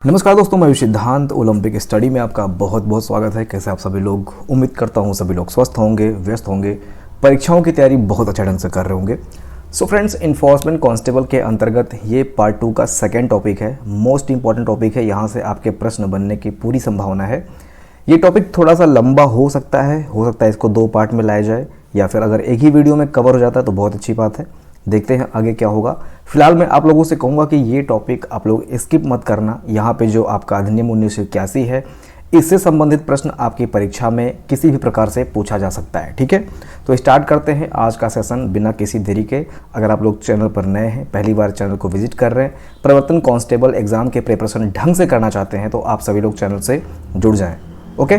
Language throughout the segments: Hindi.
नमस्कार दोस्तों, मैं सिद्धांत ओलंपिक स्टडी में आपका बहुत बहुत स्वागत है। कैसे आप सभी लोग? उम्मीद करता हूँ सभी लोग स्वस्थ होंगे, व्यस्त होंगे, परीक्षाओं की तैयारी बहुत अच्छे ढंग से कर रहे होंगे। सो फ्रेंड्स, इन्फोर्समेंट कांस्टेबल के अंतर्गत ये पार्ट 2 का सेकेंड टॉपिक है। मोस्ट इंपॉर्टेंट टॉपिक है, यहाँ से आपके प्रश्न बनने की पूरी संभावना है। ये टॉपिक थोड़ा सा लंबा हो सकता है इसको 2 पार्ट में लाया जाए, या फिर अगर एक ही वीडियो में कवर हो जाता है तो बहुत अच्छी बात है। देखते हैं आगे क्या होगा। फिलहाल मैं आप लोगों से कहूँगा कि ये टॉपिक आप लोग स्किप मत करना। यहाँ पे जो आपका अधिनियम 1981 है, इससे संबंधित प्रश्न आपकी परीक्षा में किसी भी प्रकार से पूछा जा सकता है। ठीक है, तो स्टार्ट करते हैं आज का सेशन बिना किसी देरी के। अगर आप लोग चैनल पर नए हैं, पहली बार चैनल को विजिट कर रहे हैं, प्रवर्तन कांस्टेबल एग्जाम के प्रिपरेशन ढंग से करना चाहते हैं, तो आप सभी लोग चैनल से जुड़ जाएँ। ओके,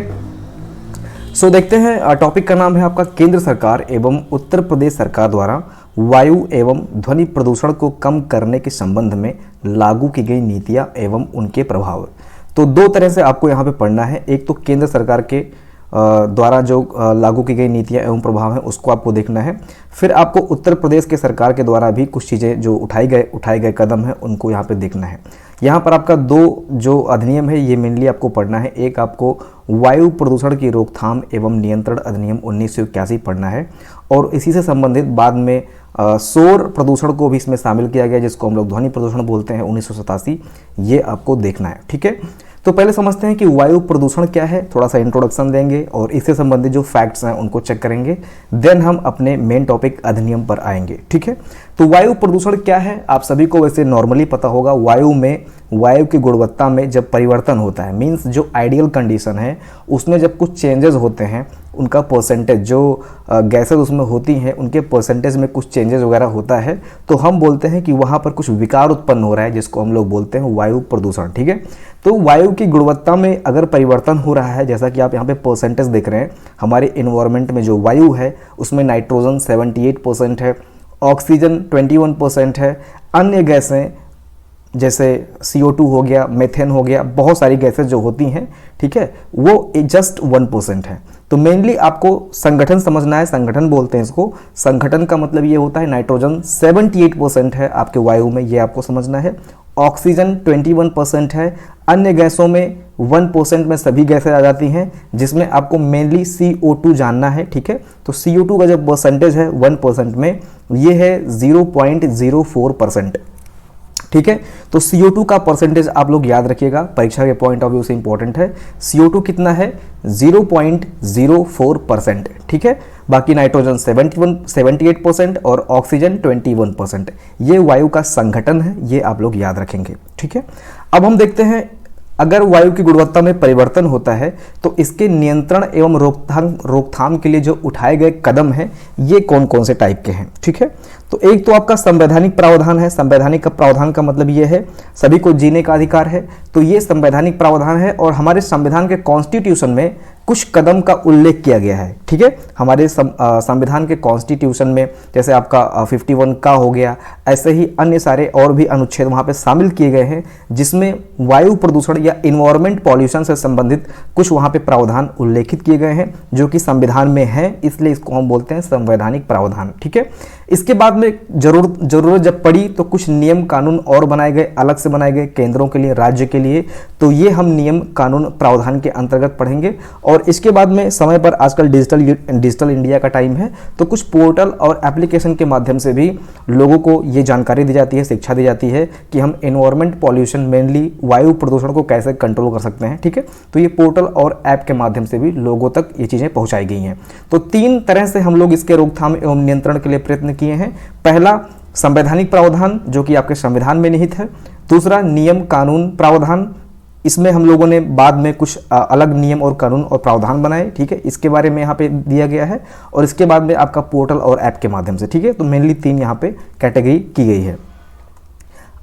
सो देखते हैं। टॉपिक का नाम है आपका केंद्र सरकार एवं उत्तर प्रदेश सरकार द्वारा वायु एवं ध्वनि प्रदूषण को कम करने के संबंध में लागू की गई नीतियां एवं उनके प्रभाव। तो 2 तरह से आपको यहाँ पे पढ़ना है। एक तो केंद्र सरकार के द्वारा जो लागू की गई नीतियां एवं प्रभाव हैं उसको आपको देखना है। फिर आपको उत्तर प्रदेश के सरकार के द्वारा भी कुछ चीज़ें जो उठाए गए कदम हैं उनको यहाँ पे देखना है। यहाँ पर आपका 2 जो अधिनियम है ये मेनली आपको पढ़ना है। एक आपको वायु प्रदूषण की रोकथाम एवं नियंत्रण अधिनियम 1981 पढ़ना है, और इसी से संबंधित बाद में शोर प्रदूषण को भी इसमें शामिल किया गया, जिसको हम लोग ध्वनि प्रदूषण बोलते हैं, 1987। ये आपको देखना है। ठीक है, तो पहले समझते हैं कि वायु प्रदूषण क्या है, थोड़ा सा इंट्रोडक्शन देंगे और इससे संबंधित जो फैक्ट्स हैं उनको चेक करेंगे। देन हम अपने मेन टॉपिक अधिनियम पर आएंगे। ठीक है, तो वायु प्रदूषण क्या है आप सभी को वैसे नॉर्मली पता होगा। वायु की गुणवत्ता में जब परिवर्तन होता है, मीन्स जो आइडियल कंडीशन है उसमें जब कुछ चेंजेस होते हैं, उनका परसेंटेज जो गैसेज उसमें होती हैं उनके परसेंटेज में कुछ चेंजेस वगैरह होता है, तो हम बोलते हैं कि वहाँ पर कुछ विकार उत्पन्न हो रहा है, जिसको हम लोग बोलते हैं वायु प्रदूषण। ठीक है, तो वायु की गुणवत्ता में अगर परिवर्तन हो रहा है, जैसा कि आप यहाँ पे परसेंटेज देख रहे हैं, हमारे इन्वायरमेंट में जो वायु है उसमें नाइट्रोजन 78% है, ऑक्सीजन 21% है, अन्य गैसें जैसे CO2 हो गया, मेथेन हो गया, बहुत सारी गैसेस जो होती हैं, ठीक है, वो जस्ट 1% है। तो मेनली आपको संगठन समझना है। संगठन बोलते हैं इसको। संगठन का मतलब ये होता है नाइट्रोजन 78% है आपके वायु में, ये आपको समझना है। ऑक्सीजन 21% है, अन्य गैसों में 1% में सभी गैसें आ जाती हैं, जिसमें आपको मेनली CO2 जानना है। ठीक है, तो CO2 का जो परसेंटेज है 1% में, ये है 0.04%। ठीक है, तो CO2 का परसेंटेज आप लोग याद रखिएगा, परीक्षा के पॉइंट ऑफ व्यू से इंपॉर्टेंट है। CO2 कितना है? 0.04%। ठीक है, बाकी नाइट्रोजन 78% और ऑक्सीजन 21%। ये वायु का संघटन है, ये आप लोग याद रखेंगे। ठीक है, अब हम देखते हैं अगर वायु की गुणवत्ता में परिवर्तन होता है तो इसके नियंत्रण एवं रोकथाम के लिए जो उठाए गए कदम हैं ये कौन कौन से टाइप के हैं। ठीक है, तो एक तो आपका संवैधानिक प्रावधान है। संवैधानिक प्रावधान का मतलब ये है सभी को जीने का अधिकार है, तो ये संवैधानिक प्रावधान है, और हमारे संविधान के कॉन्स्टिट्यूशन में कुछ कदम का उल्लेख किया गया है। ठीक है, हमारे संविधान के कॉन्स्टिट्यूशन में जैसे आपका 51 का हो गया, ऐसे ही अन्य सारे और भी अनुच्छेद वहाँ पे शामिल किए गए हैं, जिसमें वायु प्रदूषण या इन्वायरमेंट पॉल्यूशन से संबंधित कुछ वहाँ पे प्रावधान उल्लेखित किए गए हैं जो कि संविधान में है, इसलिए इसको हम बोलते हैं संवैधानिक प्रावधान। ठीक है, इसके बाद में जरूरत जब पड़ी तो कुछ नियम कानून और बनाए गए, अलग से बनाए गए केंद्रों के लिए, राज्य के लिए, तो ये हम नियम कानून प्रावधान के अंतर्गत पढ़ेंगे। और इसके बाद में समय पर आजकल डिजिटल इंडिया का टाइम है, तो कुछ पोर्टल और एप्लीकेशन के माध्यम से भी लोगों को ये जानकारी दी जाती है, शिक्षा दी जाती है कि हम एनवायरमेंट पॉल्यूशन, मेनली वायु प्रदूषण को कैसे कंट्रोल कर सकते हैं। ठीक है, तो ये पोर्टल और ऐप के माध्यम से भी लोगों तक ये चीज़ें पहुँचाई गई हैं। तो 3 तरह से हम लोग इसके रोकथाम एवं नियंत्रण के लिए प्रयत्न किए हैं। पहला संवैधानिक प्रावधान जो कि आपके संविधान में निहित है। दूसरा नियम कानून प्रावधान, इसमें हम लोगों ने बाद में कुछ अलग नियम और कानून और प्रावधान बनाए। ठीक है, इसके बारे में यहाँ पे दिया गया है। और इसके बाद में आपका पोर्टल और ऐप के माध्यम से। ठीक है, तो मेनली 3 यहाँ पे कैटेगरी की गई है।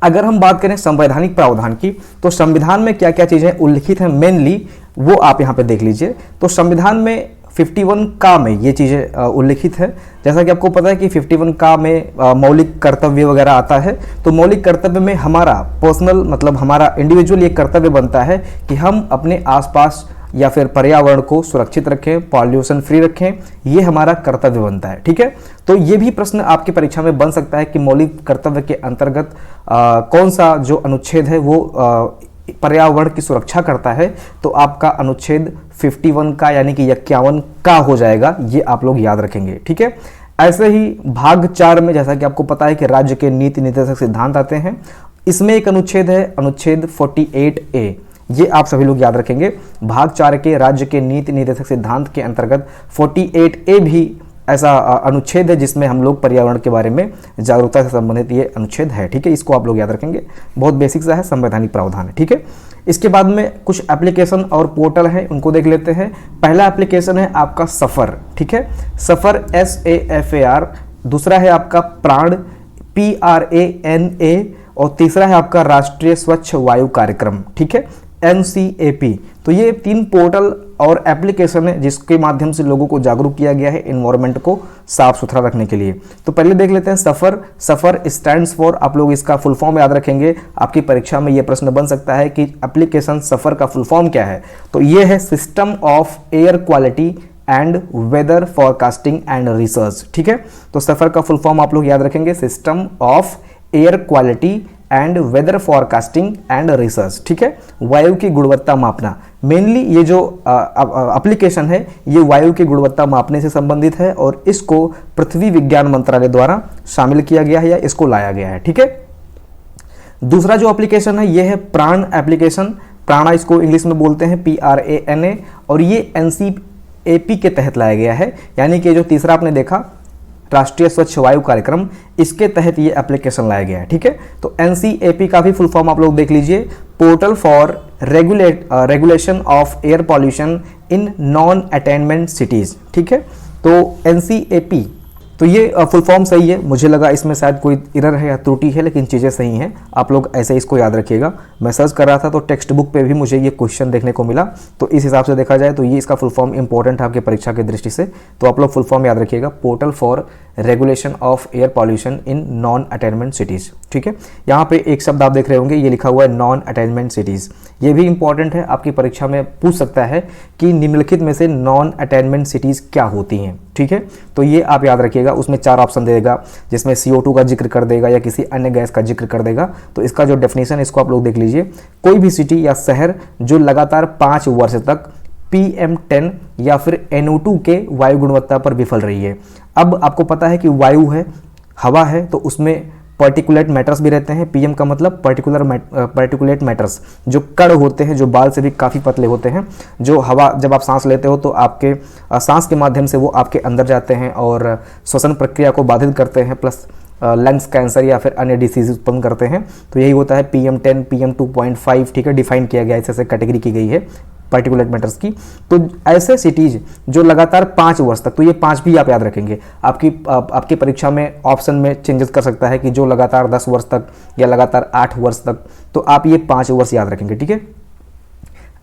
अगर हम बात करें संवैधानिक प्रावधान की, तो संविधान में क्या क्या चीज़ें उल्लिखित हैं मेनली वो आप यहाँ पे देख लीजिए। तो संविधान में 51 का में ये चीज़ें उल्लिखित है। जैसा कि आपको पता है कि 51 का में मौलिक कर्तव्य वगैरह आता है, तो मौलिक कर्तव्य में हमारा पर्सनल मतलब हमारा इंडिविजुअल ये कर्तव्य बनता है कि हम अपने आसपास या फिर पर्यावरण को सुरक्षित रखें, पॉल्यूशन फ्री रखें, ये हमारा कर्तव्य बनता है। ठीक है, तो ये भी प्रश्न आपकी परीक्षा में बन सकता है कि मौलिक कर्तव्य के अंतर्गत कौन सा जो अनुच्छेद है वो पर्यावरण की सुरक्षा करता है तो आपका अनुच्छेद 51 का यानी कि 51 का हो जाएगा, ये आप लोग याद रखेंगे। ठीक है, ऐसे ही भाग 4 में जैसा कि आपको पता है कि राज्य के नीति निर्देशक सिद्धांत आते हैं, इसमें एक अनुच्छेद है अनुच्छेद 48A, ये आप सभी लोग याद रखेंगे। भाग 4 के राज्य के नीति निर्देशक सिद्धांत के अंतर्गत 48A भी ऐसा अनुच्छेद है जिसमें हम लोग पर्यावरण के बारे में जागरूकता से संबंधित ये अनुच्छेद है। ठीक है, इसको आप लोग याद रखेंगे, बहुत बेसिक सा है, संवैधानिक प्रावधान है। ठीक है, इसके बाद में कुछ एप्लीकेशन और पोर्टल है, उनको देख लेते हैं। पहला एप्लीकेशन है आपका सफर। ठीक है, सफर SAFAR, दूसरा है आपका प्राण PRANA, और तीसरा है आपका राष्ट्रीय स्वच्छ वायु कार्यक्रम। ठीक है, NCAP। तो ये 3 पोर्टल और एप्लीकेशन है जिसके माध्यम से लोगों को जागरूक किया गया है इन्वायरमेंट को साफ सुथरा रखने के लिए। तो पहले देख लेते हैं सफर। सफर स्टैंड्स फॉर, आप लोग इसका फुल फॉर्म याद रखेंगे, आपकी परीक्षा में ये प्रश्न बन सकता है कि एप्लीकेशन सफर का फुल फॉर्म क्या है। तो ये है system of air quality and weather forecasting and research. ठीक है, तो सफर का फुल फॉर्म आप लोग याद रखेंगे, system of air quality and weather forecasting and research. ठीक है, वायु की गुणवत्ता मापना, मेनली ये जो एप्लीकेशन है ये वायु की गुणवत्ता मापने से संबंधित है और इसको पृथ्वी विज्ञान मंत्रालय द्वारा शामिल किया गया है या इसको लाया गया है। ठीक है, दूसरा जो एप्लीकेशन है ये है प्राण एप्लीकेशन। प्राणा इसको इंग्लिश में बोलते हैं PRANA, और ये NCAP के तहत लाया गया है, यानी कि जो तीसरा आपने देखा राष्ट्रीय स्वच्छ वायु कार्यक्रम, इसके तहत ये एप्लीकेशन लाया गया है। ठीक है, तो NCAP का भी फुल फॉर्म आप लोग देख लीजिए, portal for regulation of air pollution in non attainment cities. ठीक है, तो NCAP, तो ये फुल फॉर्म सही है, मुझे लगा इसमें शायद कोई एरर है या त्रुटि है, लेकिन चीज़ें सही हैं, आप लोग ऐसे इसको याद रखिएगा। मैं सर्च कर रहा था तो टेक्स्ट बुक पे भी मुझे ये क्वेश्चन देखने को मिला, तो इस हिसाब से देखा जाए तो ये इसका फुल फॉर्म इंपॉर्टेंट है आपके परीक्षा की दृष्टि से, तो आप लोग फुल फॉर्म याद रखिएगा, portal for regulation of air pollution in non attainment cities. ठीक है, यहाँ पे एक शब्द आप देख रहे होंगे, ये लिखा हुआ है नॉन अटेनमेंट सिटीज़, ये भी इंपॉर्टेंट है, आपकी परीक्षा में पूछ सकता है कि निम्नलिखित में से नॉन अटेनमेंट सिटीज़ क्या होती हैं। ठीक है, तो ये आप याद रखिएगा, उसमें 4 ऑप्शन देगा जिसमें CO2 का जिक्र कर देगा या किसी अन्य गैस का जिक्र कर देगा। तो इसका जो डेफिनेशन है इसको आप लोग देख लीजिए, कोई भी सिटी या शहर जो लगातार 5 वर्ष तक PM10 या फिर NO2 के वायु गुणवत्ता पर विफल रही है। अब आपको पता है कि वायु है, हवा है, तो उसमें पार्टिकुलेट मैटर्स भी रहते हैं। PM का मतलब पार्टिकुलेट मैटर्स, जो कण होते हैं, जो बाल से भी काफ़ी पतले होते हैं, जो हवा जब आप सांस लेते हो तो आपके सांस के माध्यम से वो आपके अंदर जाते हैं और श्वसन प्रक्रिया को बाधित करते हैं, प्लस लंग्स कैंसर या फिर अन्य डिसीज उत्पन्न करते हैं। तो यही होता है PM10, PM2.5। ठीक है, डिफाइन किया गया, ऐसे कैटेगरी की गई है पार्टिकुलेट मैटर्स की। तो ऐसे सिटीज जो लगातार 5 वर्ष तक, तो ये 5 भी आप याद रखेंगे, आपकी परीक्षा में ऑप्शन में चेंजेस कर सकता है कि जो लगातार 10 वर्ष तक या लगातार 8 वर्ष तक, तो आप ये 5 वर्ष याद रखेंगे। ठीक है,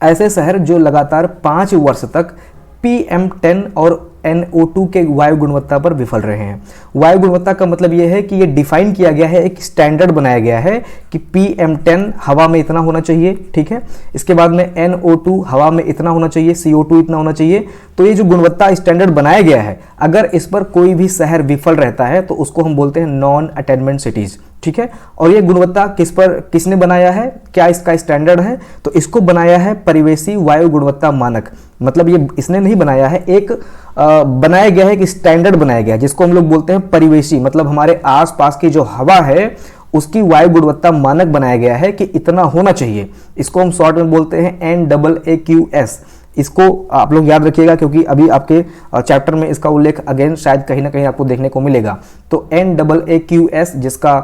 ऐसे शहर जो लगातार 5 वर्ष तक PM10 और NO2 के वायु गुणवत्ता पर विफल रहे हैं। वायु गुणवत्ता का मतलब यह है कि ये डिफाइन किया गया है, एक स्टैंडर्ड बनाया गया है कि PM10 हवा में इतना होना चाहिए। ठीक है, इसके बाद में NO2 हवा में इतना होना चाहिए, CO2 इतना होना चाहिए। तो ये जो गुणवत्ता स्टैंडर्ड बनाया गया है, अगर इस पर कोई भी शहर विफल रहता है तो उसको हम बोलते हैं नॉन अटेनमेंट सिटीज। ठीक है, और ये गुणवत्ता किसने बनाया है, क्या इसका स्टैंडर्ड है, तो इसको बनाया है परिवेशी वायु गुणवत्ता मानक। मतलब ये इसने नहीं बनाया है, एक बनाया गया है, एक स्टैंडर्ड बनाया गया है जिसको हम लोग बोलते हैं परिवेशी, मतलब हमारे आसपास की जो हवा है उसकी वायु गुणवत्ता मानक बनाया गया है कि इतना होना चाहिए। इसको हम शॉर्ट में बोलते हैं NAAQS। इसको आप लोग याद रखिएगा क्योंकि अभी आपके चैप्टर में इसका उल्लेख अगेन शायद कहीं ना कहीं आपको देखने को मिलेगा। तो NAAQS जिसका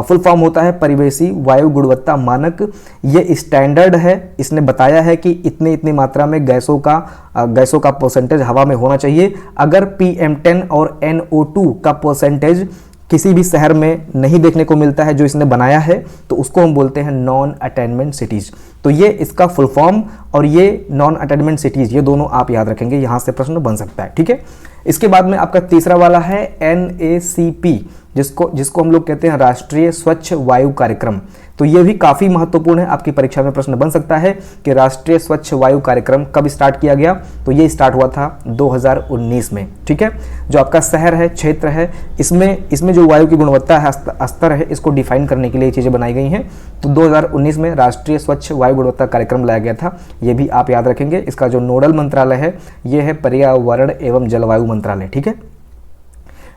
फुल फॉर्म होता है परिवेशी वायु गुणवत्ता मानक, ये स्टैंडर्ड है। इसने बताया है कि इतनी इतनी मात्रा में गैसों का परसेंटेज हवा में होना चाहिए। अगर PM10 और NO2 का परसेंटेज किसी भी शहर में नहीं देखने को मिलता है जो इसने बनाया है, तो उसको हम बोलते हैं नॉन अटेनमेंट सिटीज। तो ये इसका फुल फॉर्म और ये नॉन अटेनमेंट सिटीज, ये दोनों आप याद रखेंगे, यहां से प्रश्न बन सकता है। ठीक है, इसके बाद में आपका तीसरा वाला है NACP, जिसको हम लोग कहते हैं राष्ट्रीय स्वच्छ वायु कार्यक्रम। तो ये भी काफ़ी महत्वपूर्ण है, आपकी परीक्षा में प्रश्न बन सकता है कि राष्ट्रीय स्वच्छ वायु कार्यक्रम कब स्टार्ट किया गया। तो ये स्टार्ट हुआ था 2019 में, ठीक है। जो आपका शहर है, क्षेत्र है, इसमें जो वायु की गुणवत्ता है, स्तर है, इसको डिफाइन करने के लिए चीज़ें बनाई गई हैं। तो 2019 में राष्ट्रीय स्वच्छ वायु गुणवत्ता कार्यक्रम लाया गया था, ये भी आप याद रखेंगे। इसका जो नोडल मंत्रालय है ये है पर्यावरण एवं जलवायु मंत्रालय, ठीक है।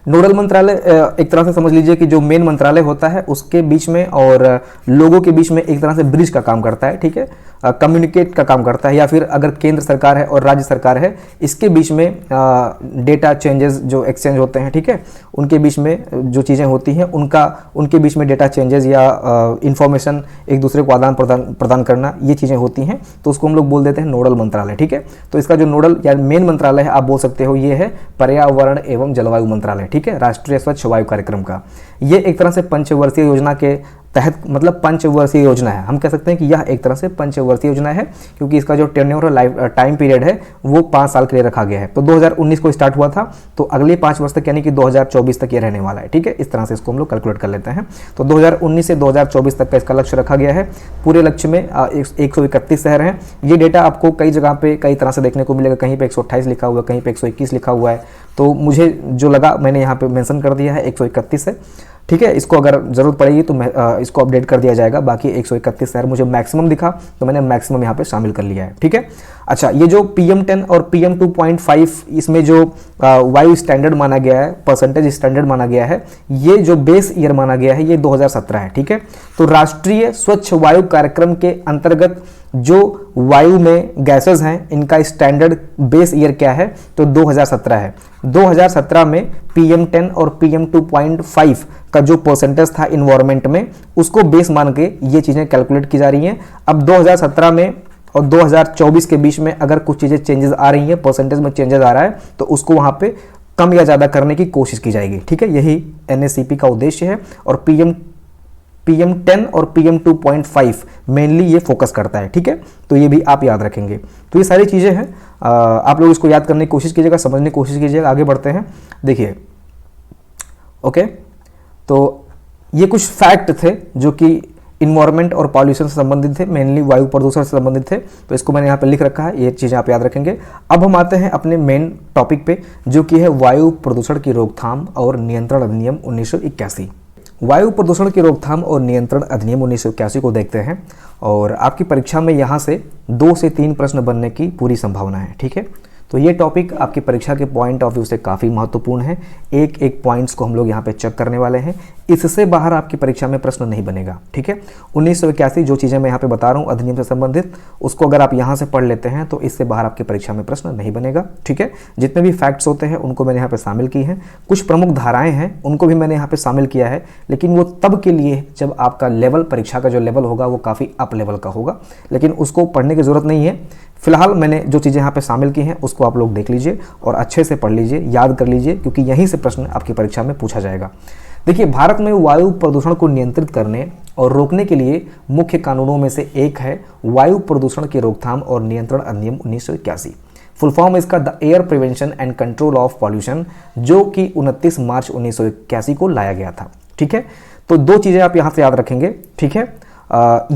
नोडल मंत्रालय एक तरह से समझ लीजिए कि जो मेन मंत्रालय होता है उसके बीच में और लोगों के बीच में एक तरह से ब्रिज का काम करता है, ठीक है, कम्युनिकेट का काम करता है। या फिर अगर केंद्र सरकार है और राज्य सरकार है, इसके बीच में डेटा चेंजेस जो एक्सचेंज होते हैं, ठीक है, उनके बीच में जो चीज़ें होती हैं उनके बीच में डेटा चेंजेस या इंफॉर्मेशन एक दूसरे को आदान प्रदान करना, ये चीज़ें होती हैं। तो उसको हम लोग बोल देते हैं नोडल मंत्रालय, ठीक है। तो इसका जो नोडल या मेन मंत्रालय है आप बोल सकते हो, ये है पर्यावरण एवं जलवायु मंत्रालय, ठीक है, राष्ट्रीय स्वच्छ वायु कार्यक्रम का। ये एक तरह से पंचवर्षीय योजना के तहत, मतलब पंचवर्षीय योजना है, हम कह सकते हैं कि यह एक तरह से पंचवर्षीय योजना है, क्योंकि इसका जो टेन्योर लाइफ टाइम पीरियड है वो 5 साल के लिए रखा गया है। तो 2019 को स्टार्ट हुआ था, तो अगले 5 वर्ष तक यानी कि 2024 तक ये रहने वाला है, ठीक है। इस तरह से इसको हम लोग कैलकुलेट कर लेते हैं। तो 2019 से 2024 तक का इसका लक्ष्य रखा गया है। पूरे लक्ष्य में 131 शहर हैं। ये डेटा आपको कई जगह पे कई तरह से देखने को मिलेगा, कहीं पे 128 लिखा हुआ है, कहीं पे 121 लिखा हुआ है। तो मुझे जो लगा मैंने यहाँ पे मेंशन कर दिया है 131 है, ठीक है। इसको अगर जरूरत पड़ेगी तो इसको अपडेट कर दिया जाएगा। बाकी 131 शहर मुझे मैक्सिमम दिखा, तो मैंने मैक्सिमम यहाँ पे शामिल कर लिया है, ठीक है। अच्छा, ये जो PM10 और PM2.5 इसमें जो वायु स्टैंडर्ड माना गया है, परसेंटेज स्टैंडर्ड माना गया है, ये जो बेस ईयर माना गया है ये 2017 है, ठीक है। तो राष्ट्रीय स्वच्छ वायु कार्यक्रम के अंतर्गत जो वायु में गैसेस हैं इनका स्टैंडर्ड बेस ईयर क्या है, तो 2017 है। 2017 में PM10 और PM2.5 का जो परसेंटेज था इन्वायरमेंट में, उसको बेस मान के ये चीज़ें कैलकुलेट की जा रही हैं। अब 2017 में और 2024 के बीच में अगर कुछ चीज़ें चेंजेस आ रही हैं, परसेंटेज में चेंजेस आ रहा है, तो उसको वहाँ पे कम या ज़्यादा करने की कोशिश की जाएगी, ठीक है। यही NSCP का उद्देश्य है। और PM10 और PM2.5 मेनली ये फोकस करता है, ठीक है। तो ये भी आप याद रखेंगे। तो ये सारी चीज़ें हैं, आप लोग इसको याद करने की कोशिश कीजिएगा, समझने की कोशिश कीजिएगा। आगे बढ़ते हैं, देखिए, ओके। तो ये कुछ फैक्ट थे जो कि इन्वायरमेंट और पॉल्यूशन से संबंधित थे, मेनली वायु प्रदूषण से संबंधित थे। तो इसको मैंने यहाँ पे लिख रखा है, ये चीज़ें आप याद रखेंगे। अब हम आते हैं अपने मेन टॉपिक पे, जो कि है वायु प्रदूषण की रोकथाम और नियंत्रण अधिनियम 1981। वायु प्रदूषण की रोकथाम और नियंत्रण अधिनियम 1981 को देखते हैं, और आपकी परीक्षा में यहाँ से 2 से 3 प्रश्न बनने की पूरी संभावना है, ठीक है। तो ये टॉपिक आपकी परीक्षा के पॉइंट ऑफ व्यू से काफ़ी महत्वपूर्ण है। एक एक पॉइंट्स को हम लोग यहाँ पे चेक करने वाले हैं, इससे बाहर आपकी परीक्षा में प्रश्न नहीं बनेगा, ठीक है। 1981 जो चीज़ें मैं यहाँ पे बता रहा हूँ अधिनियम से संबंधित, उसको अगर आप यहाँ से पढ़ लेते हैं तो इससे बाहर आपकी परीक्षा में प्रश्न नहीं बनेगा, ठीक है। जितने भी फैक्ट्स होते हैं उनको मैंने यहाँ पे शामिल की हैं, कुछ प्रमुख धाराएँ हैं उनको भी मैंने यहाँ पे शामिल किया है, लेकिन वो तब के लिए जब आपका लेवल, परीक्षा का जो लेवल होगा वो काफ़ी अप लेवल का होगा, लेकिन उसको पढ़ने की ज़रूरत नहीं है। फिलहाल मैंने जो चीज़ें यहाँ पे शामिल की हैं उसको आप लोग देख लीजिए और अच्छे से पढ़ लीजिए, याद कर लीजिए, क्योंकि यहीं से प्रश्न आपकी परीक्षा में पूछा जाएगा। देखिए, भारत में वायु प्रदूषण को नियंत्रित करने और रोकने के लिए मुख्य कानूनों में से एक है वायु प्रदूषण की रोकथाम और नियंत्रण अधिनियम 1981। फुल फॉर्म इसका the air prevention and control of pollution, जो कि 29 मार्च 1981 को लाया गया था, ठीक है। तो 2 चीज़ें आप यहाँ से याद रखेंगे, ठीक है।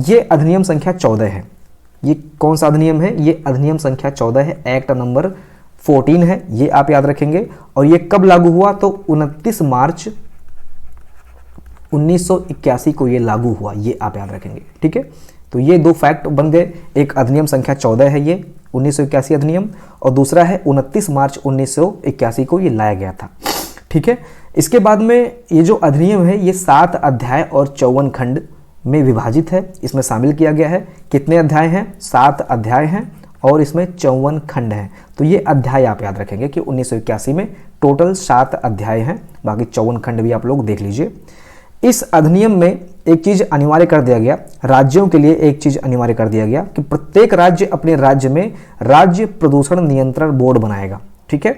ये अधिनियम संख्या 14 है। ये कौन सा अधिनियम है? ये अधिनियम संख्या 14 है, एक्ट नंबर 14 है, ये आप याद रखेंगे। और ये कब लागू हुआ? तो 29 मार्च 1981 को ये लागू हुआ, ये आप याद रखेंगे, ठीक है। तो ये 2 फैक्ट बन गए, एक अधिनियम संख्या 14 है ये 1981 अधिनियम, और दूसरा है 29 मार्च 1981 को ये लाया गया था, ठीक है। इसके बाद में ये जो अधिनियम है ये 7 अध्याय और 54 खंड में विभाजित है, इसमें शामिल किया गया है। कितने अध्याय हैं? 7 अध्याय हैं और इसमें 54 खंड हैं। तो ये अध्याय आप याद रखेंगे कि 1981 में टोटल 7 अध्याय हैं, बाकी 54 खंड भी आप लोग देख लीजिए। इस अधिनियम में एक चीज़ अनिवार्य कर दिया गया, राज्यों के लिए एक चीज़ अनिवार्य कर दिया गया कि प्रत्येक राज्य अपने राज्य में राज्य प्रदूषण नियंत्रण बोर्ड बनाएगा, ठीक है।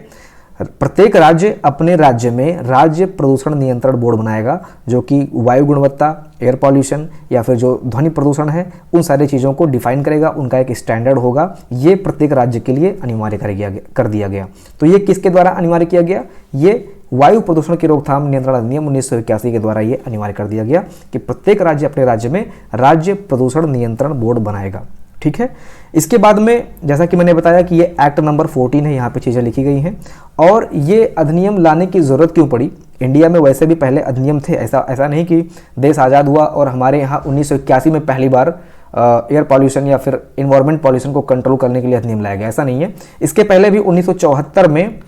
प्रत्येक राज्य अपने राज्य में राज्य प्रदूषण नियंत्रण बोर्ड बनाएगा, जो कि वायु गुणवत्ता, एयर पॉल्यूशन या फिर जो ध्वनि प्रदूषण है, उन सारी चीज़ों को डिफाइन करेगा, उनका एक स्टैंडर्ड होगा। ये प्रत्येक राज्य के लिए अनिवार्य कर दिया गया। तो ये किसके द्वारा अनिवार्य किया गया? ये वायु प्रदूषण की रोकथाम नियंत्रण अधिनियम 1981 के द्वारा ये अनिवार्य कर दिया गया कि प्रत्येक राज्य अपने राज्य में राज्य प्रदूषण नियंत्रण बोर्ड बनाएगा। ठीक है, इसके बाद में जैसा कि मैंने बताया कि ये एक्ट नंबर 14 है, यहाँ पे चीज़ें लिखी गई हैं। और ये अधिनियम लाने की ज़रूरत क्यों पड़ी? इंडिया में वैसे भी पहले अधिनियम थे, ऐसा नहीं कि देश आज़ाद हुआ और हमारे यहाँ 1981 में पहली बार एयर पॉल्यूशन या फिर इन्वायरमेंट पॉल्यूशन को कंट्रोल करने के लिए अधिनियम लाया गया, ऐसा नहीं है। इसके पहले भी 1974 में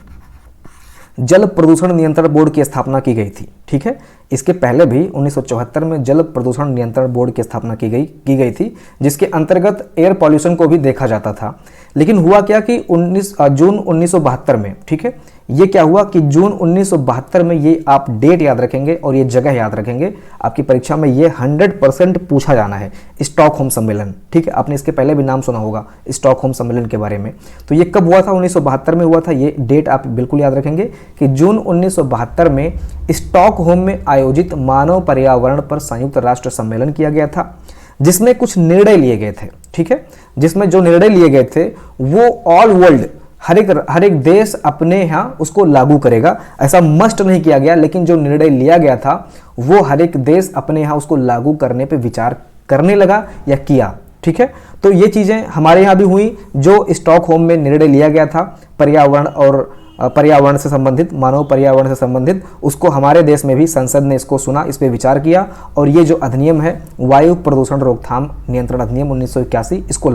जल प्रदूषण नियंत्रण बोर्ड की स्थापना की गई थी। ठीक है, इसके पहले भी 1974 में जल प्रदूषण नियंत्रण बोर्ड की स्थापना की गई थी, जिसके अंतर्गत एयर पॉल्यूशन को भी देखा जाता था। लेकिन हुआ क्या कि जून 1972 में, ठीक है, ये क्या हुआ कि जून 1972 में, ये आप डेट याद रखेंगे और ये जगह याद रखेंगे, आपकी परीक्षा में ये 100% पूछा जाना है, स्टॉकहोम सम्मेलन। ठीक है, आपने इसके पहले भी नाम सुना होगा स्टॉकहोम सम्मेलन के बारे में। तो ये कब हुआ था? 1972 में हुआ था। ये डेट आप बिल्कुल याद रखेंगे कि जून 1972 में स्टॉकहोम में आयोजित मानव पर्यावरण पर संयुक्त राष्ट्र सम्मेलन किया गया था, जिसमें कुछ निर्णय लिए गए थे। ठीक है, जिसमें जो निर्णय लिए गए थे वो ऑल वर्ल्ड, हर एक देश अपने यहाँ उसको लागू करेगा, ऐसा मस्ट नहीं किया गया, लेकिन जो निर्णय लिया गया था वो हर एक देश अपने यहाँ उसको लागू करने पे विचार करने लगा या किया। ठीक है, तो ये चीज़ें हमारे यहाँ भी हुई। जो स्टॉकहोम में निर्णय लिया गया था पर्यावरण से संबंधित, मानव पर्यावरण से संबंधित, उसको हमारे देश में भी संसद ने इसको सुना, इस पर विचार किया और ये जो अधिनियम है वायु प्रदूषण रोकथाम नियंत्रण अधिनियम 1981, इसको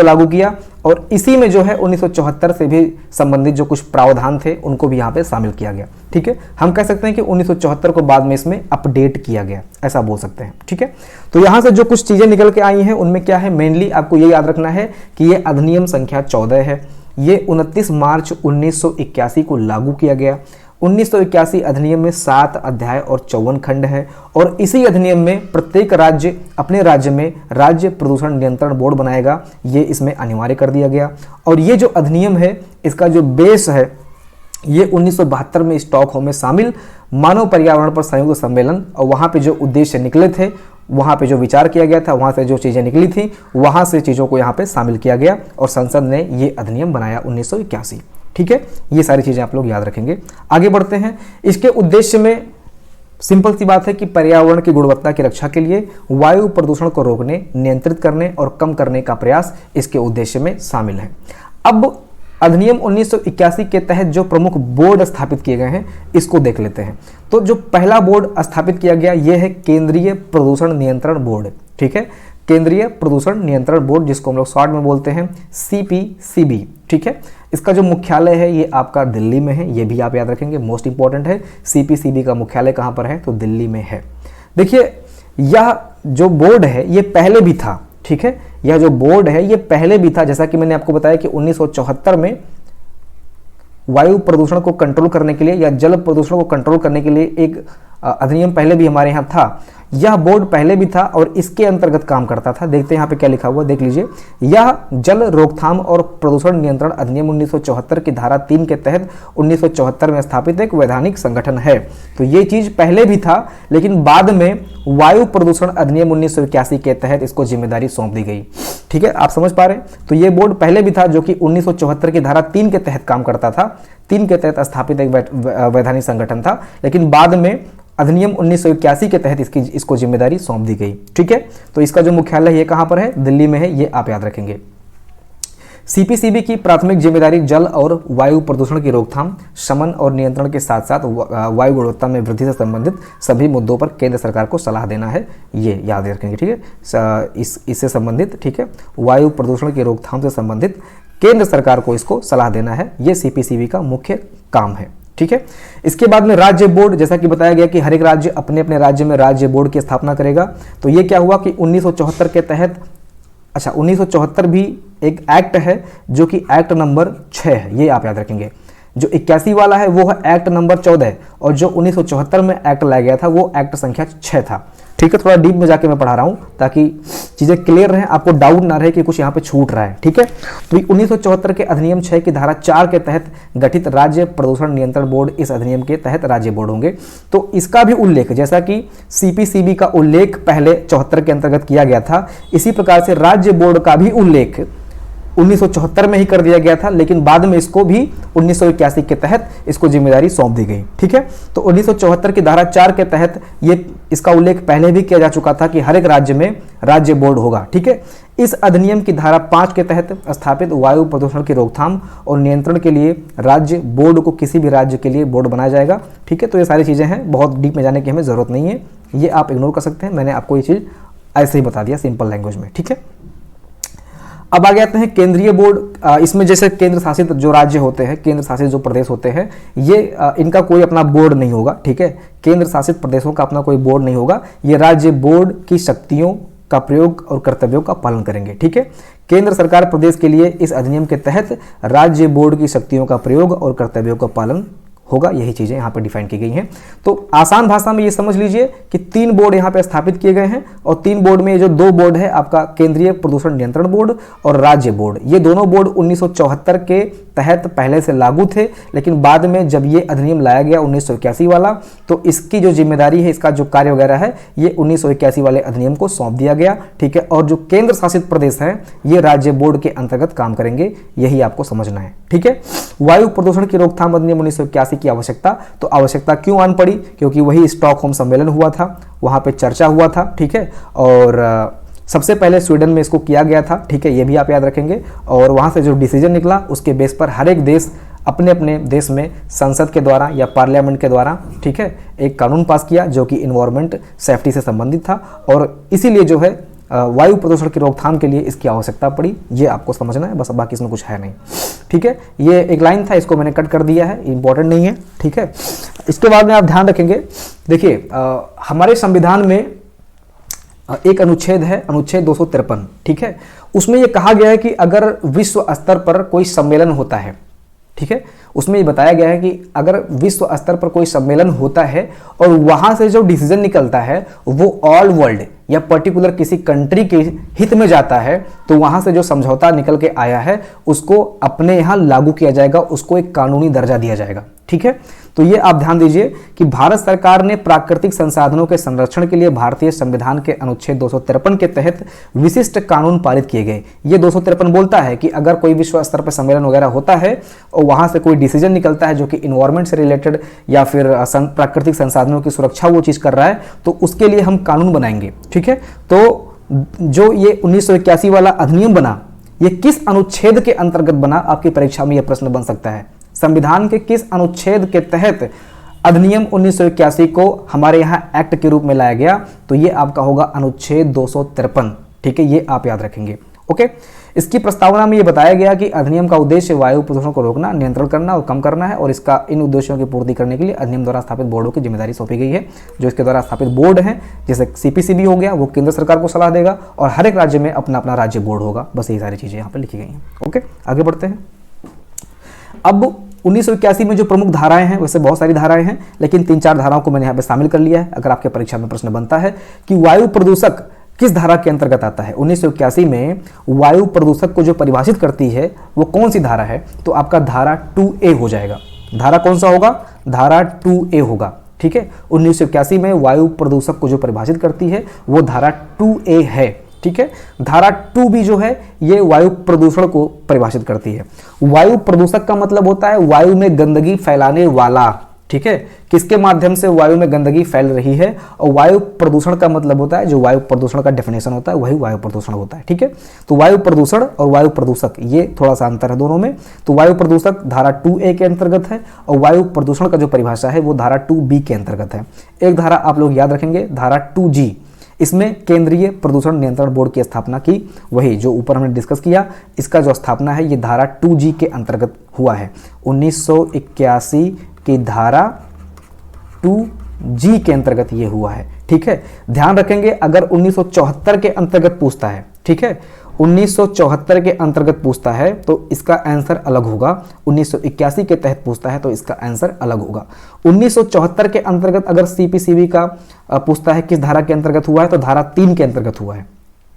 लागू किया और इसी में जो है 1974 से भी संबंधित जो कुछ प्रावधान थे उनको भी यहाँ पे शामिल किया गया। ठीक है, हम कह सकते हैं कि 1974 को बाद में इसमें अपडेट किया गया, ऐसा बोल सकते हैं। ठीक है, तो यहाँ से जो कुछ चीज़ें निकल के आई हैं उनमें क्या है, मेनली आपको ये याद रखना है कि ये अधिनियम संख्या 14 है। ये 29 मार्च 1981 को लागू किया गया। 1981 अधिनियम में 7 अध्याय और 54 खंड है और इसी अधिनियम में प्रत्येक राज्य अपने राज्य में राज्य प्रदूषण नियंत्रण बोर्ड बनाएगा, ये इसमें अनिवार्य कर दिया गया। और ये जो अधिनियम है इसका जो बेस है ये 1972 में स्टॉकहोम में शामिल मानव पर्यावरण पर संयुक्त सम्मेलन और वहाँ पे जो उद्देश्य निकले थे, वहाँ पे जो विचार किया गया था, वहाँ से जो चीज़ें निकली थी, वहाँ से चीज़ों को यहाँ पे शामिल किया गया और संसद ने ये अधिनियम बनाया 1981। ठीक है, ये सारी चीज़ें आप लोग याद रखेंगे। आगे बढ़ते हैं। इसके उद्देश्य में सिंपल सी बात है कि पर्यावरण की गुणवत्ता की रक्षा के लिए वायु प्रदूषण को रोकने, नियंत्रित करने और कम करने का प्रयास इसके उद्देश्य में शामिल है। अब अधिनियम 1981 के तहत जो प्रमुख बोर्ड स्थापित किए गए हैं इसको देख लेते हैं। तो जो पहला बोर्ड स्थापित किया गया यह है केंद्रीय प्रदूषण नियंत्रण बोर्ड। ठीक है, केंद्रीय प्रदूषण नियंत्रण बोर्ड, जिसको हम लोग शॉर्ट में बोलते हैं CPCB। ठीक है, इसका जो मुख्यालय है ये आपका दिल्ली में है, ये भी आप याद रखेंगे, मोस्ट इंपॉर्टेंट है। CPCB का मुख्यालय कहाँ पर है? तो दिल्ली में है। देखिए, यह जो बोर्ड है ये पहले भी था। ठीक है, यह जो बोर्ड है ये पहले भी था, जैसा कि मैंने आपको बताया कि 1974 में वायु प्रदूषण को कंट्रोल करने के लिए या जल प्रदूषण को कंट्रोल करने के लिए एक अधिनियम पहले भी हमारे यहाँ था। यह बोर्ड पहले भी था और इसके अंतर्गत काम करता था। देखते हैं यहाँ पे क्या लिखा हुआ, देख लीजिए। यह जल रोकथाम और प्रदूषण नियंत्रण अधिनियम 1974 की धारा 3 के तहत 1974 में स्थापित एक वैधानिक संगठन है। तो ये चीज पहले भी था, लेकिन बाद में वायु प्रदूषण अधिनियम 1981 के तहत इसको जिम्मेदारी सौंप दी गई। ठीक है, आप समझ पा रहे हैं? तो ये बोर्ड पहले भी था जो कि 1974 की धारा 3 के तहत काम करता था, 3 के तहत स्थापित एक वैधानिक संगठन था, लेकिन बाद में अधिनियम 1981 के तहत इसको जिम्मेदारी सौंप दी गई। ठीक है, तो इसका जो मुख्यालय ये कहां पर है? दिल्ली में है, ये आप याद रखेंगे। CPCB की प्राथमिक जिम्मेदारी जल और वायु प्रदूषण की रोकथाम, शमन और नियंत्रण के साथ साथ वायु गुणवत्ता में वृद्धि से संबंधित सभी मुद्दों पर केंद्र सरकार को सलाह देना है, ये याद रखेंगे। ठीक है, इससे संबंधित, ठीक है, वायु प्रदूषण की रोकथाम से संबंधित केंद्र सरकार को इसको सलाह देना है, ये CPCB का मुख्य काम है। ठीक है, इसके बाद में राज्य बोर्ड, जैसा कि बताया गया कि हर एक राज्य अपने अपने राज्य में राज्य बोर्ड की स्थापना करेगा। तो ये क्या हुआ कि 1974 के तहत, 1974 भी एक एक्ट है जो कि एक्ट नंबर 6 है, ये आप याद रखेंगे। जो 81 वाला है वो है एक्ट नंबर 14 और जो 1974 में एक्ट लाया गया था वो एक्ट संख्या 6 था। ठीक है, थोड़ा डीप में जाके मैं पढ़ा रहा हूं ताकि चीजें क्लियर रहें, आपको डाउट ना रहे कि कुछ यहाँ पे छूट रहा है। ठीक है, तो 1974 के अधिनियम 6 की धारा 4 के तहत गठित राज्य प्रदूषण नियंत्रण बोर्ड इस अधिनियम के तहत राज्य बोर्ड होंगे। तो इसका भी उल्लेख, जैसा कि CPCB का उल्लेख पहले 74 के अंतर्गत किया गया था, इसी प्रकार से राज्य बोर्ड का भी उल्लेख 1974 में ही कर दिया गया था, लेकिन बाद में इसको भी 1981 के तहत इसको जिम्मेदारी सौंप दी गई। ठीक है, तो 1974 की धारा 4 के तहत ये इसका उल्लेख पहले भी किया जा चुका था कि हर एक राज्य में राज्य बोर्ड होगा। ठीक है, इस अधिनियम की धारा 5 के तहत स्थापित वायु प्रदूषण की रोकथाम और नियंत्रण के लिए राज्य बोर्ड को किसी भी राज्य के लिए बोर्ड बनाया जाएगा। ठीक है, तो ये सारी चीज़ें हैं, बहुत डीप में जाने की हमें ज़रूरत नहीं है, ये आप इग्नोर कर सकते हैं। मैंने आपको ये चीज़ ऐसे ही बता दिया सिंपल लैंग्वेज में। ठीक है, अब आगे आते हैं केंद्रीय बोर्ड। इसमें जैसे केंद्र शासित जो राज्य होते हैं, केंद्र शासित जो प्रदेश होते हैं, ये इनका कोई अपना बोर्ड नहीं होगा। ठीक है, केंद्र शासित प्रदेशों का अपना कोई बोर्ड नहीं होगा, ये राज्य बोर्ड की शक्तियों का प्रयोग और कर्तव्यों का पालन करेंगे। ठीक है, केंद्र सरकार प्रदेश के लिए इस अधिनियम के तहत राज्य बोर्ड की शक्तियों का प्रयोग और कर्तव्यों का पालन होगा, यही चीजें यहाँ पे डिफाइन की गई हैं। तो आसान भाषा में ये समझ लीजिए कि 3 बोर्ड यहाँ पे स्थापित किए गए हैं, और 3 बोर्ड में जो 2 बोर्ड है आपका केंद्रीय प्रदूषण नियंत्रण बोर्ड और राज्य बोर्ड, ये दोनों बोर्ड 1974 के तहत पहले से लागू थे, लेकिन बाद में जब ये अधिनियम लाया गया 1981 वाला, तो इसकी जो जिम्मेदारी है, इसका जो कार्य वगैरह है, ये 1981 वाले अधिनियम को सौंप दिया गया। ठीक है, और जो केंद्र शासित प्रदेश है ये राज्य बोर्ड के अंतर्गत काम करेंगे, यही आपको समझना है। ठीक है, वायु प्रदूषण की रोकथाम अधिनियम 1981 की आवश्यकता, तो आवश्यकता क्यों आन पड़ी? क्योंकि वही स्टॉकहोम सम्मेलन हुआ था, वहां पे चर्चा हुआ था। ठीक है, और सबसे पहले स्वीडन में इसको किया गया था। ठीक है, ये भी आप याद रखेंगे, और वहां से जो डिसीजन निकला उसके बेस पर हर एक देश अपने अपने देश में संसद के द्वारा या पार्लियामेंट के द्वारा, ठीक है, एक कानून पास किया जो कि इन्वायरमेंट सेफ्टी से संबंधित था, और इसीलिए जो है वायु प्रदूषण की रोकथाम के लिए इसकी आवश्यकता पड़ी। ये आपको समझना है बस, बाकी इसमें कुछ है नहीं। ठीक है, ये एक लाइन था, इसको मैंने कट कर दिया है, इंपॉर्टेंट नहीं है। ठीक है, इसके बाद में आप ध्यान रखेंगे, देखिए हमारे संविधान में एक अनुच्छेद है, अनुच्छेद 253। ठीक है, उसमें यह कहा गया है कि अगर विश्व स्तर पर कोई सम्मेलन होता है, ठीक है, उसमें ये बताया गया है कि अगर विश्व स्तर पर कोई सम्मेलन होता है और वहां से जो डिसीजन निकलता है वो ऑल वर्ल्ड या पर्टिकुलर किसी कंट्री के हित में जाता है, तो वहां से जो समझौता निकल के आया है उसको अपने यहां लागू किया जाएगा, उसको एक कानूनी दर्जा दिया जाएगा। ठीक है, तो ये आप ध्यान दीजिए कि भारत सरकार ने प्राकृतिक संसाधनों के संरक्षण के लिए भारतीय संविधान के अनुच्छेद 253 के तहत विशिष्ट कानून पारित किए गए। ये 253 बोलता है कि अगर कोई विश्व स्तर पर सम्मेलन वगैरह होता है और वहां से कोई डिसीजन निकलता है जो कि इन्वायरमेंट से रिलेटेड या फिर प्राकृतिक संसाधनों की सुरक्षा वो चीज कर रहा है, तो उसके लिए हम कानून बनाएंगे। ठीक है, तो जो ये 1981 वाला अधिनियम बना, ये किस अनुच्छेद के अंतर्गत बना? आपकी परीक्षा में यह प्रश्न बन सकता है, संविधान के किस अनुच्छेद के तहत अधिनियम 1981 को हमारे यहाँ एक्ट के रूप में लाया गया? तो ये आपका होगा अनुच्छेद 253। ठीक है, ये आप याद रखेंगे। ओके, इसकी प्रस्तावना में ये बताया गया कि अधिनियम का उद्देश्य वायु प्रदूषण को रोकना, नियंत्रण करना और कम करना है, और इसका इन उद्देश्यों की पूर्ति करने के लिए अधिनियम द्वारा स्थापित बोर्डों की जिम्मेदारी सौंपी गई है। जो इसके द्वारा स्थापित बोर्ड हैं, जैसे सीपीसीबी हो गया, वो केंद्र सरकार को सलाह देगा, और हर एक राज्य में अपना अपना राज्य बोर्ड होगा। बस यही सारी चीजें यहाँ पर लिखी गई हैं। ओके, आगे बढ़ते हैं। अब 1981 में जो प्रमुख धाराएं हैं, वैसे बहुत सारी धाराएं हैं, लेकिन 3-4 धाराओं को मैंने यहाँ पे शामिल कर लिया है। अगर आपके परीक्षा में प्रश्न बनता है कि वायु प्रदूषक किस धारा के अंतर्गत आता है, 1981 में वायु प्रदूषक को जो परिभाषित करती है वो कौन सी धारा है, तो आपका धारा 2A हो जाएगा। धारा कौन सा होगा? धारा 2A होगा। ठीक है, 1981 में वायु प्रदूषक को जो परिभाषित करती है वो धारा 2A है। ठीक है, धारा 2B जो है ये वायु प्रदूषण को परिभाषित करती है। वायु प्रदूषक का मतलब होता है वायु में गंदगी फैलाने वाला। ठीक है, किसके माध्यम से वायु में गंदगी फैल रही है, और वायु प्रदूषण का मतलब होता है, जो वायु प्रदूषण का डेफिनेशन होता है वही वायु प्रदूषण होता है। ठीक है, तो वायु प्रदूषण और वायु प्रदूषक ये थोड़ा सा अंतर है दोनों में। तो वायु प्रदूषक धारा 2A के अंतर्गत है, और वायु प्रदूषण का जो परिभाषा है वो धारा 2B के अंतर्गत है। एक धारा आप लोग याद रखेंगे, धारा 2G, इसमें केंद्रीय प्रदूषण नियंत्रण बोर्ड की स्थापना की, वही जो ऊपर हमने डिस्कस किया, इसका जो स्थापना है ये धारा 2G के अंतर्गत हुआ है। 1981 की धारा 2G के अंतर्गत ये हुआ है। ठीक है, ध्यान रखेंगे अगर 1974 के अंतर्गत पूछता है, ठीक है, 1974 के अंतर्गत पूछता है तो इसका आंसर अलग होगा, 1981 के तहत पूछता है तो इसका आंसर अलग होगा। 1974 के अंतर्गत अगर सीपीसीबी का पूछता है किस धारा के अंतर्गत हुआ है, तो धारा 3 के अंतर्गत हुआ है।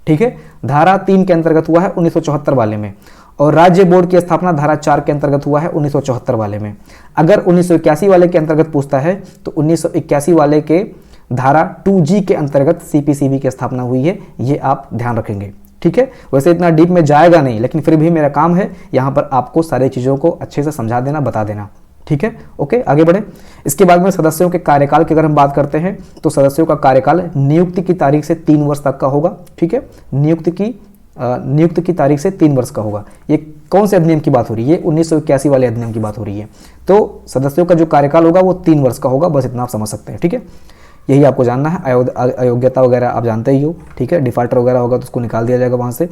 ठीक है, धारा 3 के अंतर्गत हुआ है 1974 वाले में, और राज्य बोर्ड की स्थापना धारा 4 के अंतर्गत हुआ है 1974 वाले में। अगर 1981 वाले के अंतर्गत पूछता है तो 1981 वाले के धारा 2G के अंतर्गत सीपीसीबी की स्थापना हुई है, ये आप ध्यान रखेंगे। ठीक है। वैसे इतना डीप में जाएगा नहीं, लेकिन फिर भी मेरा काम है यहाँ पर आपको सारी चीज़ों को अच्छे से समझा देना, बता देना, ठीक है। ओके, आगे बढ़े। इसके बाद में सदस्यों के कार्यकाल की अगर हम बात करते हैं तो सदस्यों का कार्यकाल नियुक्ति की तारीख से 3 वर्ष तक का होगा, ठीक है। नियुक्ति की तारीख से 3 वर्ष का होगा। ये कौन से अधिनियम की बात हो रही है? 1981 वाले अधिनियम की बात हो रही है। तो सदस्यों का जो कार्यकाल होगा वो 3 वर्ष का होगा, बस इतना आप समझ सकते हैं, ठीक है। यही आपको जानना है। अयोग्यता वगैरह आप जानते ही हो, ठीक है। डिफॉल्टर वगैरह होगा तो उसको निकाल दिया जाएगा वहाँ से।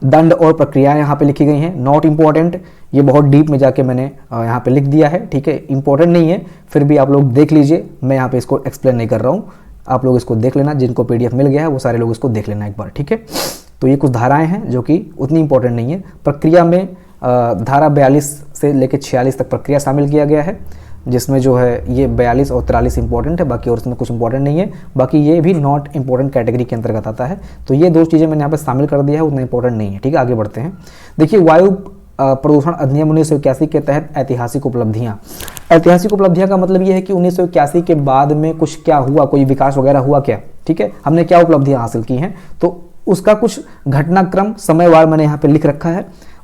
दंड और प्रक्रियाएं यहाँ पे लिखी गई हैं, नॉट इम्पॉर्टेंट, ये बहुत डीप में जाके मैंने यहाँ पे लिख दिया है, ठीक है। इंपॉर्टेंट नहीं है, फिर भी आप लोग देख लीजिए, मैं यहाँ पे इसको एक्सप्लेन नहीं कर रहा हूँ, आप लोग इसको देख लेना। जिनको PDF मिल गया है वो सारे लोग इसको देख लेना एक बार, ठीक है। तो ये कुछ धाराएं हैं जो कि उतनी इंपॉर्टेंट नहीं है। प्रक्रिया में धारा 42 से लेकर 46 तक प्रक्रिया शामिल किया गया है, जिसमें जो है ये 42 और 43 इंपॉर्टेंट है, बाकी और इसमें कुछ इंपॉर्टेंट नहीं है। बाकी ये भी नॉट इंपॉर्टेंट कैटेगरी के अंतर्गत आता है। तो ये 2 चीज़ें मैंने यहाँ पे शामिल कर दिया है, उतना इंपॉर्टेंट नहीं है, ठीक है। आगे बढ़ते हैं। देखिए, वायु प्रदूषण अधिनियम 1981 के तहत ऐतिहासिक उपलब्धियाँ। ऐतिहासिक उपलब्धियाँ का मतलब ये है कि 1981 के बाद में कुछ क्या हुआ, कोई विकास वगैरह हुआ क्या, ठीक है। हमने क्या उपलब्धियाँ हासिल की हैं, तो उसका कुछ घटनाक्रम समयवार मैंने यहाँ पे लिख रखा है।